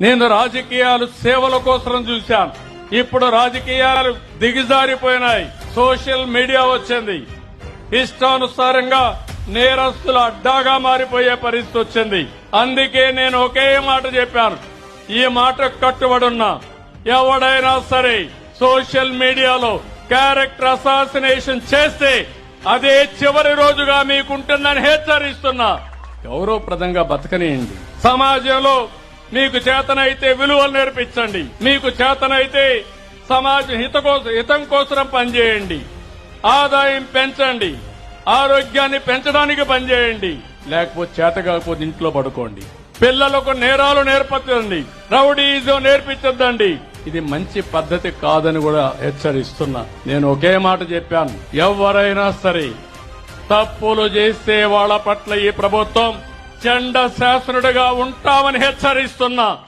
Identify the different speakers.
Speaker 1: నేను రాజకీయాలు సేవల కోసం చూశాను. ఇప్పుడు రాజకీయాలు దిగజారిపోయినాయి. సోషల్ మీడియా వచ్చింది. ఇష్టానుసారంగా నేరస్తుల అడ్డాగా మారిపోయే పరిస్థితి వచ్చింది. అందుకే నేను ఒకే మాట చెప్పాను, ఈ మాట కట్టుబడున్నా. ఎవడైనా సరే సోషల్ మీడియాలో క్యారెక్టర్ అసాసినేషన్ చేస్తే అదే చివరి రోజుగా మీకుంటుందని హెచ్చరిస్తున్నా. గౌరవప్రదంగా బతకనియండి. సమాజంలో మీకు చేతనైతే విలువలు నేర్పించండి. మీకు చేతనైతే సమాజ హితం కోసం పనిచేయండి. ఆదాయం పెంచండి. ఆరోగ్యాన్ని పెంచడానికి పనిచేయండి. లేకపోతే చేత కాకపోతే ఇంట్లో పడుకోండి. పిల్లలకు నేరాలు నేర్పించండి. రౌడీజం నేర్పించద్దండి. ఇది మంచి పద్ధతి కాదని కూడా హెచ్చరిస్తున్నా. నేను ఒకే మాట చెప్పాను, ఎవరైనా సరే తప్పులు చేసే వాళ్ళ పట్ల ఈ ప్రభుత్వం చండ శాసనుడిగా ఉంటామని హెచ్చరిస్తున్నా.